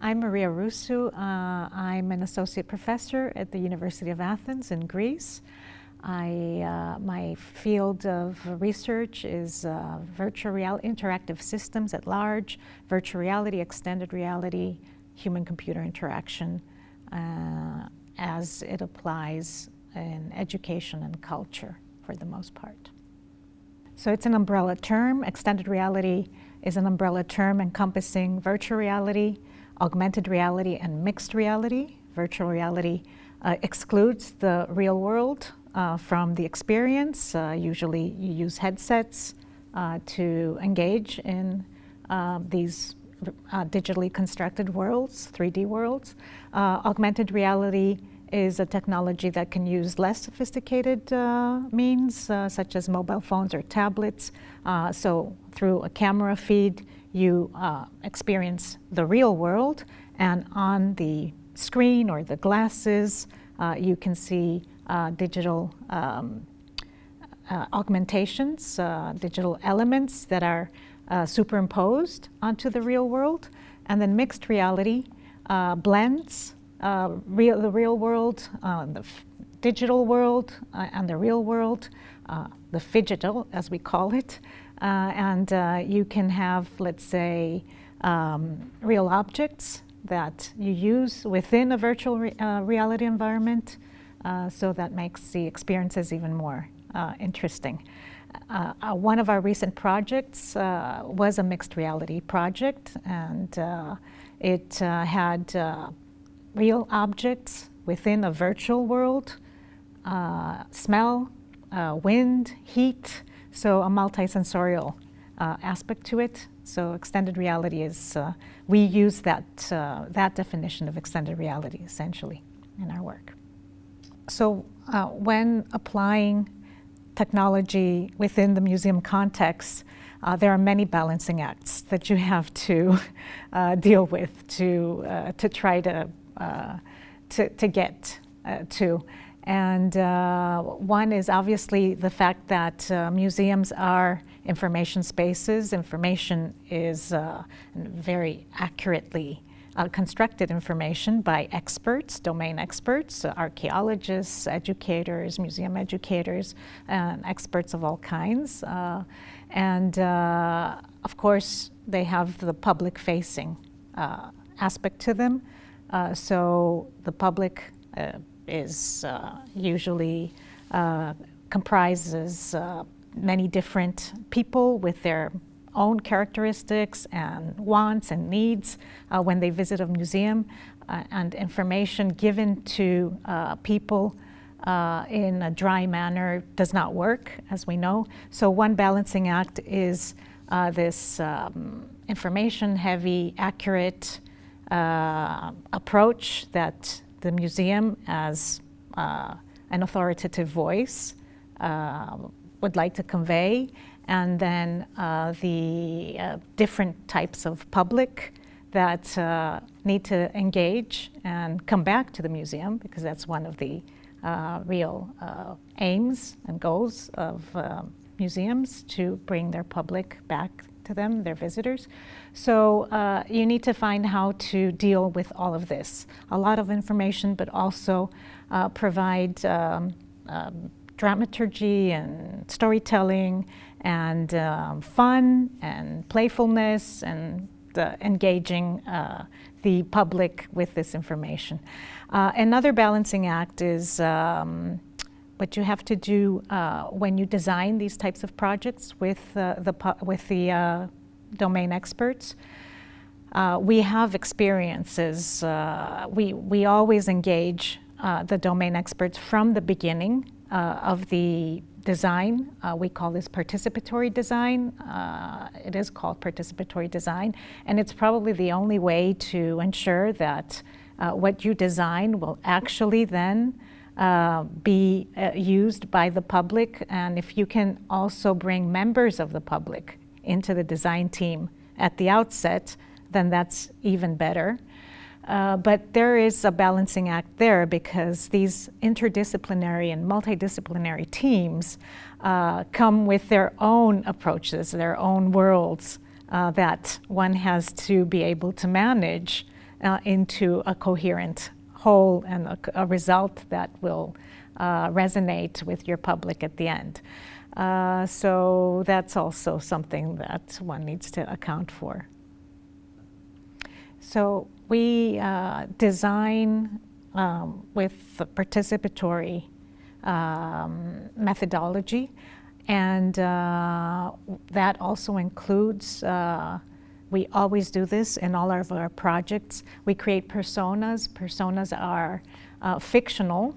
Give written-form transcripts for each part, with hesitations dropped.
I'm Maria Roussou. I'm an associate professor at the University of Athens in Greece. My field of research is virtual reality, interactive systems at large, virtual reality, extended reality, human-computer interaction as it applies in education and culture for the most part. So it's an umbrella term. Extended reality is an umbrella term encompassing virtual reality, augmented reality, and mixed reality. Virtual reality excludes the real world from the experience. Usually you use headsets to engage in these digitally constructed worlds, 3D worlds. Augmented reality is a technology that can use less sophisticated means, such as mobile phones or tablets. So through a camera feed, you experience the real world, and on the screen or the glasses, you can see digital augmentations, digital elements that are superimposed onto the real world. And then mixed reality blends the real world, the digital world, and the real world, the phygital, as we call it. And you can have, let's say, real objects that you use within a virtual reality environment, so that makes the experiences even more interesting. One of our recent projects was a mixed reality project, and it had real objects within a virtual world, smell, wind, heat, so a multisensorial aspect to it. So extended reality is, we use that definition of extended reality essentially in our work. So when applying technology within the museum context, there are many balancing acts that you have to deal with to try to get to. And one is obviously the fact that museums are information spaces. Information is very accurately constructed information by experts, domain experts, archaeologists, educators, museum educators, and experts of all kinds. And of course, they have the public-facing aspect to them. So the public is usually comprises many different people with their own characteristics and wants and needs when they visit a museum, and information given to people in a dry manner does not work, as we know. So one balancing act is this information-heavy, accurate approach that the museum, as an authoritative voice, would like to convey, and then the different types of public that need to engage and come back to the museum, because that's one of the real aims and goals of museums, to bring their public back to them, their visitors. So you need to find how to deal with all of this. A lot of information, but also provide dramaturgy and storytelling and fun and playfulness and engaging the public with this information. Another balancing act is what you have to do when you design these types of projects with the domain experts. We have experiences. We always engage the domain experts from the beginning of the design. We call this participatory design. It is called participatory design, and it's probably the only way to ensure that what you design will actually then be used by the public. And if you can also bring members of the public into the design team at the outset, then that's even better. But there is a balancing act there, because these interdisciplinary and multidisciplinary teams come with their own approaches, their own worlds that one has to be able to manage into a coherent whole and a result that will resonate with your public at the end. So that's also something that one needs to account for. So we design with the participatory methodology, and that also includes, we always do this in all of our projects, we create personas. Personas are fictional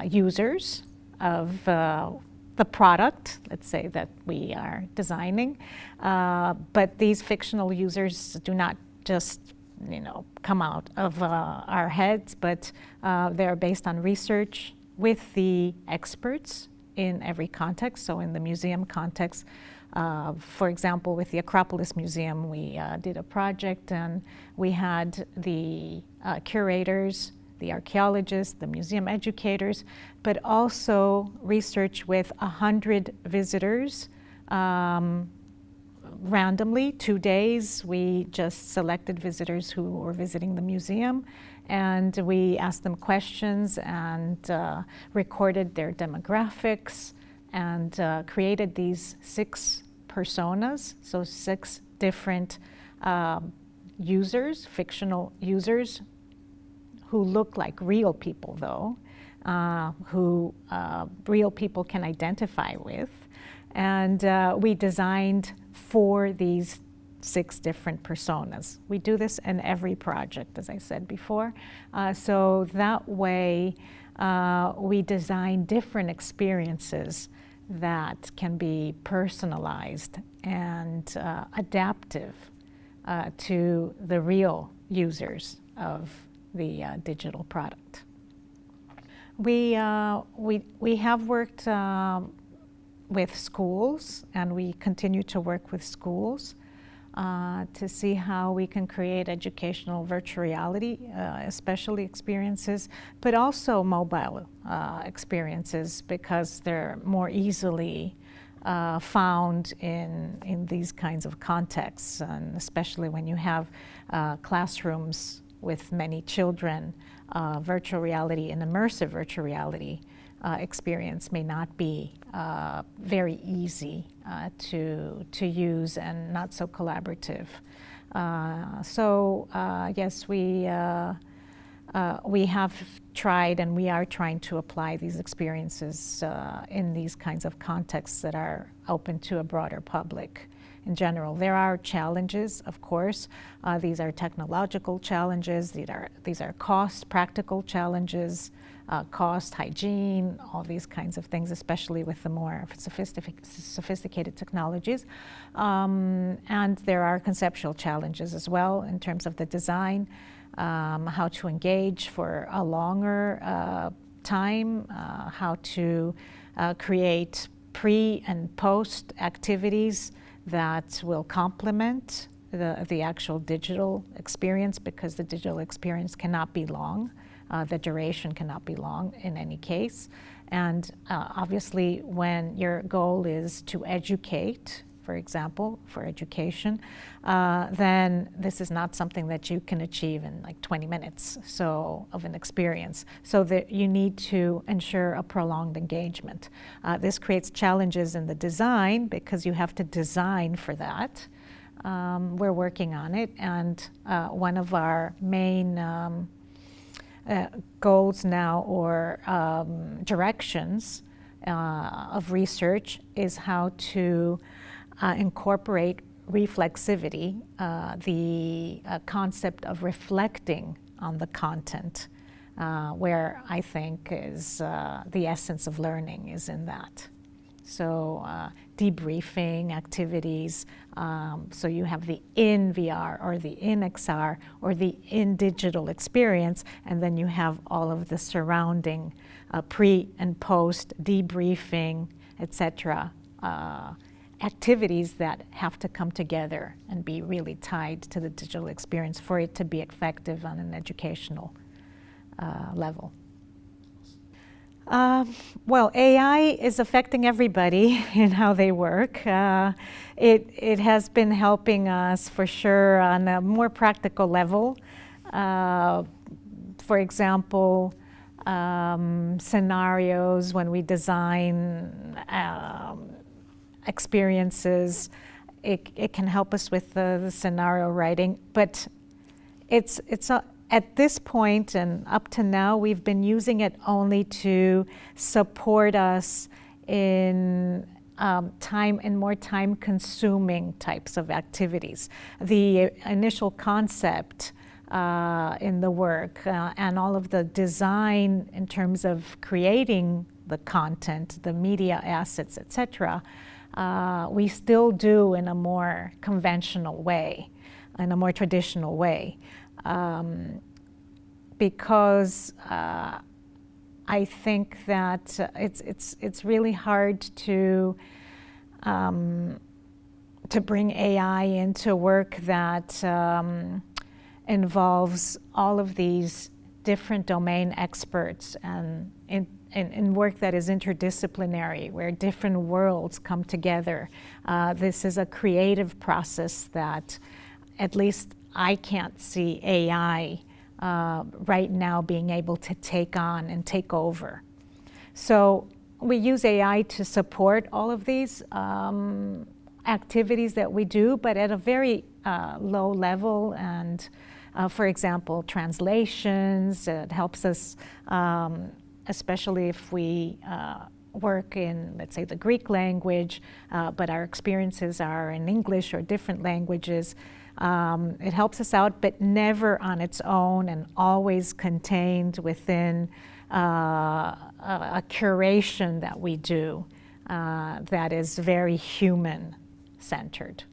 users of the product, let's say, that we are designing. But these fictional users do not just come out of our heads, but they're based on research with the experts in every context. So in the museum context, for example, with the Acropolis Museum, we did a project, and we had the curators, the archaeologists, the museum educators, but also research with 100 visitors. Randomly, 2 days, we just selected visitors who were visiting the museum, and we asked them questions and recorded their demographics, and created these 6 personas, so 6 different users, fictional users, who look like real people though, who real people can identify with. And we designed for these 6 different personas. We do this in every project, as I said before. So that way, we design different experiences that can be personalized and adaptive to the real users of the digital product. We have worked with schools, and we continue to work with schools to see how we can create educational virtual reality, especially experiences, but also mobile experiences, because they're more easily found in these kinds of contexts, and especially when you have classrooms with many children. Virtual reality and immersive virtual reality experience may not be very easy to use and not so collaborative. So yes, we have tried, and we are trying to apply these experiences in these kinds of contexts that are open to a broader public. In general, there are challenges, of course. These are technological challenges. These are cost, practical challenges, cost, hygiene, all these kinds of things, especially with the more sophisticated technologies. And there are conceptual challenges as well in terms of the design, how to engage for a longer time, how to create pre and post activities that will complement the actual digital experience, because the digital experience cannot be long. The duration cannot be long in any case. And obviously, when your goal is to educate, for example, for education, then this is not something that you can achieve in like 20 minutes of an experience. So that you need to ensure a prolonged engagement. This creates challenges in the design, because you have to design for that. We're working on it, and one of our main goals now, or directions of research, is how to incorporate reflexivity, the concept of reflecting on the content, where I think is the essence of learning is in that. So debriefing activities, so you have the in VR or the in XR or the in digital experience, and then you have all of the surrounding pre and post debriefing, etc. Activities that have to come together and be really tied to the digital experience for it to be effective on an educational level. Well, AI is affecting everybody in how they work. It has been helping us for sure on a more practical level. For example, scenarios when we design experiences, it can help us with the scenario writing. But at this point and up to now, we've been using it only to support us in more time-consuming types of activities. The initial concept in the work and all of the design in terms of creating the content, the media assets, etc., we still do in a more conventional way, in a more traditional way, because I think that it's really hard to bring AI into work that involves all of these different domain experts and in work that is interdisciplinary, where different worlds come together. This is a creative process that at least I can't see AI right now being able to take on and take over. So we use AI to support all of these activities that we do, but at a very low level. And for example, translations, it helps us, especially if we work in, let's say, the Greek language, but our experiences are in English or different languages. It helps us out, but never on its own, and always contained within a curation that we do that is very human-centered.